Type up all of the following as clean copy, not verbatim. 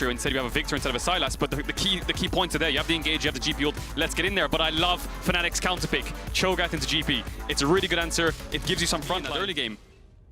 Ultra. Instead, you have a Victor instead of a Sylas. But the key points are there. You have the engage, you have the GP ult. Let's get in there. But I love Fnatic's counterpick. Cho'Gath into GP. It's a really good answer. It gives you some front line. Early game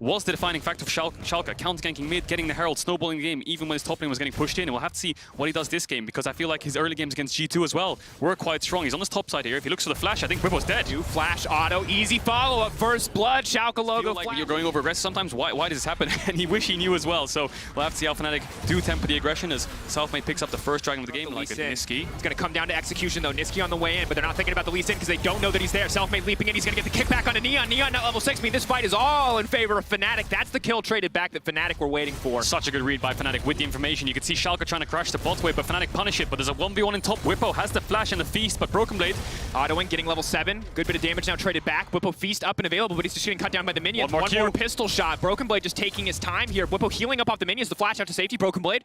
was the defining factor for Schalke. Counter-ganking mid, getting the Herald, snowballing the game, even when his top lane was getting pushed in. And we'll have to see what he does this game, because I feel like his early games against G2 as well were quite strong. He's on his top side here. If he looks for the flash, I think Bwipo's dead. New flash auto, easy follow-up, first blood, Schalke logo. Like when you're going over aggressive sometimes, why does this happen? And he wish he knew as well. So we'll have to see how Fnatic do temper the aggression as Southmade picks up the first dragon of the game, like a Niski. It's going to come down to execution though. Niski on the way in, but they're not thinking about the least in because they don't know that he's there. Southmade leaping in, he's going to get the kickback onto Neon. Neon at level 6. I mean, this fight is all in favor of Fnatic. That's the kill traded back that Fnatic were waiting for. Such a good read by Fnatic with the information. You can see Schalke trying to crash the bot wave, but Fnatic punish it. But there's a 1v1 in top. Bwipo has the flash and the feast, but Broken Blade autoing, getting level 7. Good bit of damage now traded back. Bwipo feast up and available, but he's just getting cut down by the minions. One more pistol shot. Broken Blade just taking his time here. Bwipo healing up off the minions. The flash out to safety. Broken Blade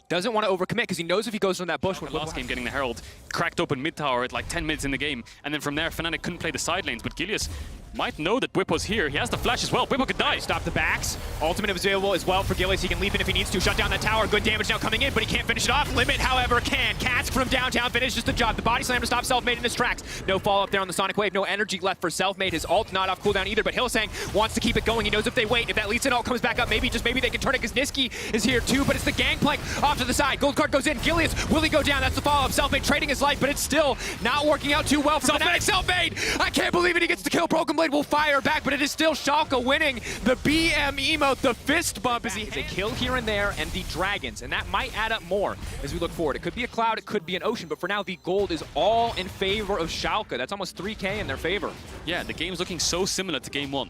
doesn't want to overcommit because he knows if he goes on that bush. Last game getting the Herald cracked open mid tower at like 10 minutes in the game, and then from there Fnatic couldn't play the side lanes, but Gilius might know that Bwipo's here. He has the flash as well. Bwipo could die. Stop the backs. Ultimate is available as well for Gilius. He can leap in if he needs to. Shut down that tower. Good damage now coming in, but he can't finish it off. Limit, however, can. Cask from downtown finishes the job. The body slam to stop Selfmade in his tracks. No follow-up there on the Sonic Wave. No energy left for Selfmade. His ult not off cooldown either, but Hylissang wants to keep it going. He knows if they wait, if that Lee Sin ult comes back up, maybe they can turn it because Niski is here too, but it's the gangplank off to the side. Gold card goes in. Gilius, will he go down? That's the follow-up. Selfmade trading his life, but it's still not working out too well for Fnatic. Selfmade! I can't believe it. He gets the kill. Broken Blade will fire back, but it is still Schalke winning. The BM emote, the fist bump as he has a kill here and there, and the dragons, and that might add up more as we look forward. It could be a cloud, it could be an ocean, but for now the gold is all in favor of Schalke. That's almost 3K in their favor. Yeah, the game's looking so similar to game 1.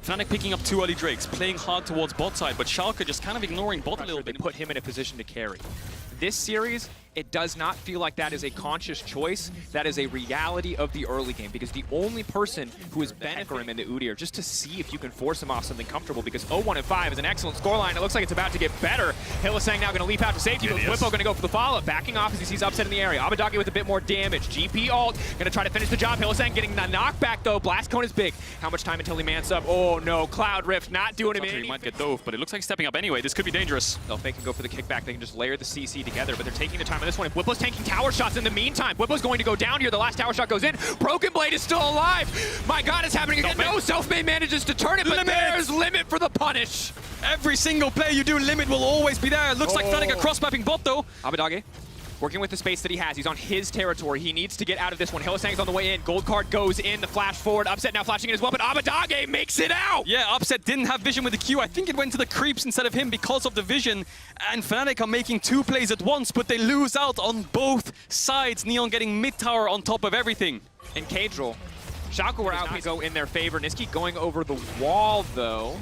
Fnatic picking up 2 early drakes, playing hard towards bot side, but Schalke just kind of ignoring bot a little bit. They put him in a position to carry. This series, it does not feel like that is a conscious choice. That is a reality of the early game, because the only person who is benefiting him in the Udyr just to see if you can force him off something comfortable, because 0-1-5 is an excellent scoreline. It looks like it's about to get better. Hylissang now going to leap out to safety, but Bwipo going to go for the follow-up, backing off as he sees upset in the area. Abbedagge with a bit more damage. GP ult, going to try to finish the job. Hylissang getting the knockback though. Blast Cone is big. How much time until he mans up? Oh no, Cloud Rift not doing him in. He might get dove, but it looks like he's stepping up anyway. This could be dangerous. They can go for the kickback. They can just layer the CC together, but they're taking the time on this one. And Bwipo's tanking tower shots in the meantime. Bwipo's going to go down here. The last tower shot goes in. Broken Blade is still alive. My God, it's happening again. No, Selfmade manages to turn it, but there's limit for the punish. Every single play you do, limit will always be there. It looks like Fnatic are cross-mapping bot though. Abbedagge working with the space that he has. He's on his territory. He needs to get out of this one. Hylissang's on the way in. Gold card goes in. The flash forward. Upset now flashing in as well, but Abbedagge makes it out! Yeah, Upset didn't have vision with the Q. I think it went to the creeps instead of him because of the vision. And Fnatic are making 2 plays at once, but they lose out on both sides. Neon getting mid-tower on top of everything. And Kadril. Schalke were out to go in their favor. Niski going over the wall, though.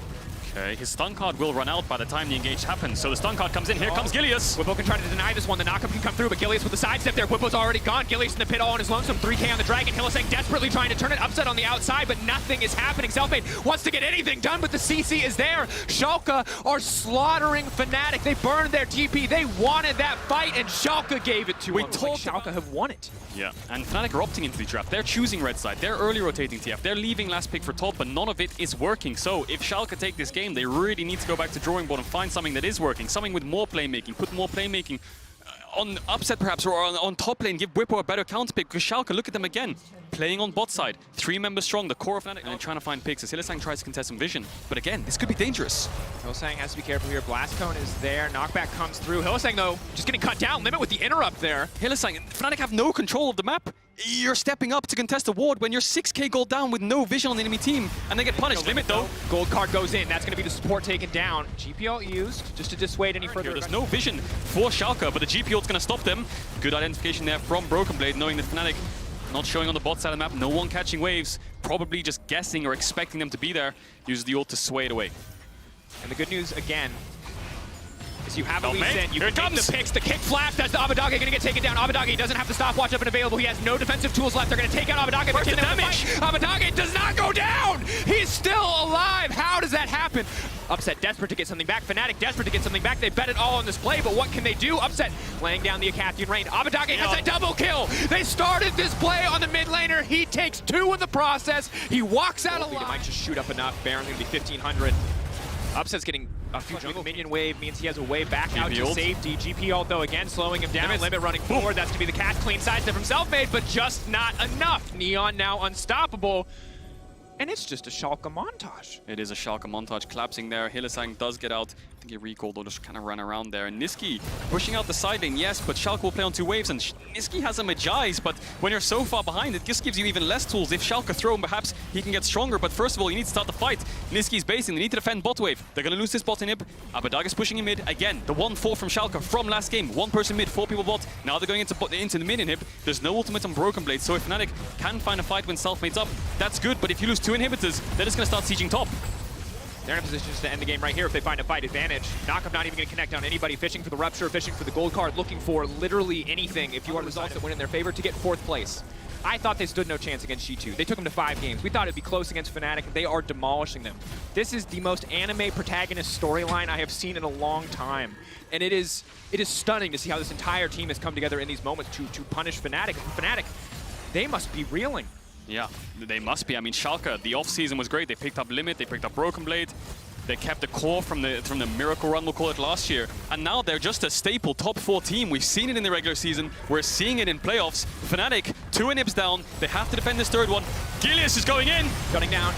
Okay, his stun card will run out by the time the engage happens. So the stun card comes in. Here comes Gilius. Bwipo can try to deny this one. The knockup can come through, but Gilius with the sidestep there. Bwipo's already gone. Gilius in the pit all on his lonesome. 3K on the dragon. Hylissang desperately trying to turn it. Upset on the outside, but nothing is happening. Selfmade wants to get anything done, but the CC is there. Schalke are slaughtering Fnatic. They burned their TP. They wanted that fight, and Schalke gave it to them. We told Schalke have won it. Yeah, and Fnatic are opting into the trap. They're choosing red side. They're early rotating TF. They're leaving last pick for top, but none of it is working. So if Schalke take this game, they really need to go back to drawing board and find something that is working, something with more playmaking, put more playmaking on Upset perhaps, or on top lane, give Bwipo a better counter pick, because Schalke, look at them again, playing on bot side, 3 members strong, the core of Fnatic, and trying to find picks as Hylissang tries to contest some vision. But again, this could be dangerous. Hylissang has to be careful here. Blast Cone is there, knockback comes through. Hylissang though, just getting cut down, limit with the interrupt there. Hylissang, Fnatic have no control of the map. You're stepping up to contest a ward when you're 6K gold down with no vision on the enemy team, and they get punished. Limit though. Gold card goes in. That's going to be the support taken down. GP ult used just to dissuade any further. There's no vision for Schalke, but the GP ult's going to stop them. Good identification there from Broken Blade, knowing that Fnatic not showing on the bot side of the map, no one catching waves, probably just guessing or expecting them to be there. Uses the ult to sway it away. And the good news again is you have a Lee Sin. You Here can make the picks, the kick flash. That's the Abbedagge going to get taken down. Abbedagge doesn't have the stopwatch up and available. He has no defensive tools left. They're going to take out Abbedagge. Where's the damage? Abbedagge does not go down. He's still alive. How does that happen? Upset desperate to get something back. Fnatic desperate to get something back. They bet it all on this play, but what can they do? Upset laying down the Acathian rain. Abbedagge has a double kill. They started this play on the mid laner. He takes 2 in the process. He walks out alive. It might just shoot up enough. Baron's going to be 1,500. Upset's getting A few jungle minion wave means he has a way back out to ult. safety. GP ult though again slowing him down. Limit running forward. That's gonna be the cast. Clean sidestep from Selfmade, but just not enough. Neon now unstoppable. And it's just a Schalke montage. It is a Schalke montage collapsing there. Hylissang does get out. I think he recalled or just kind of ran around there. And Niski pushing out the side lane, yes, but Schalke will play on 2 waves. And Niski has a Magize, but when you're so far behind, it just gives you even less tools. If Schalke throw him, perhaps he can get stronger. But first of all, you need to start the fight. Niski's basing. They need to defend bot wave. They're going to lose this bot inhib. Abadag is pushing in mid. Again, the 1-4 from Schalke from last game. 1 person mid, 4 people bot. Now they're going into the mid inhib. There's no ultimate on Broken Blade. So if Fnatic can find a fight when Selfmade's up, that's good. But if you lose 2 inhibitors, they're just going to start sieging top. They're in positions to end the game right here if they find a fight advantage. Knockup not even going to connect on anybody. Fishing for the Rupture, fishing for the gold card, looking for literally anything if you are the results that win in their favor to get 4th place. I thought they stood no chance against G2. They took them to 5 games. We thought it'd be close against Fnatic. They are demolishing them. This is the most anime protagonist storyline I have seen in a long time. And it is stunning to see how this entire team has come together in these moments to punish Fnatic. Fnatic, they must be reeling. Yeah, they must be. I mean, Schalke, the off-season was great. They picked up Limit, they picked up Broken Blade. They kept the core from the Miracle Run, we'll call it, last year. And now they're just a staple top 4 team. We've seen it in the regular season. We're seeing it in playoffs. Fnatic, 2 inhibs down. They have to defend this 3rd one. Gilius is going in. Shutting down.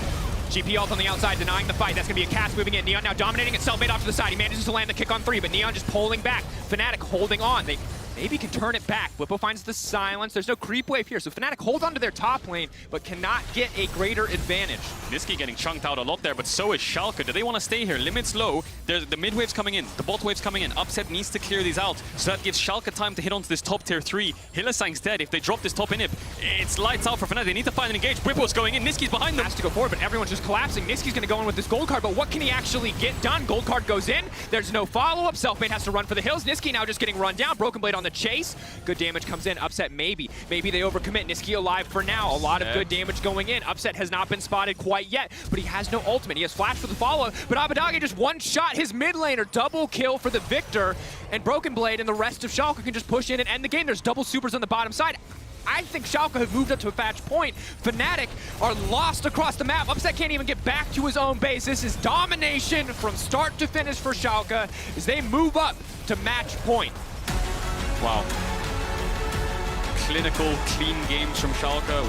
GP ult on the outside, denying the fight. That's going to be a cast moving in. Neon now dominating it. Selfmade off to the side. He manages to land the kick on 3, but Neon just pulling back. Fnatic holding on. They maybe can turn it back. Whippo finds the silence. There's no creep wave here, so Fnatic hold on to their top lane, but cannot get a greater advantage. Niski getting chunked out a lot there, but so is Schalke. Do they want to stay here? Limit's low. The mid wave's coming in. The bot wave's coming in. Upset needs to clear these out, so that gives Schalke time to hit onto this top tier 3. Hylissang's dead. If they drop this top inhib, it's lights out for Fnatic. They need to find an engage. Whippo's going in. Niski's behind them. Has to go forward, but everyone's just collapsing. Niski's going to go in with this gold card, but what can he actually get done? Gold card goes in. There's no follow-up. Selfmade has to run for the hills. Niski now just getting run down. Broken Blade on the chase. Good damage comes in. Upset maybe. Maybe they overcommit. Niski alive for now. A lot of good damage going in. Upset has not been spotted quite yet, but he has no ultimate. He has flash for the follow-up, but Abadag just one-shot his mid laner. Double kill for the victor, and Broken Blade and the rest of Schalke can just push in and end the game. There's double supers on the bottom side. I think Schalke have moved up to a match point. Fnatic are lost across the map. Upset can't even get back to his own base. This is domination from start to finish for Schalke as they move up to match point. Wow. Clinical, clean games from Schalke.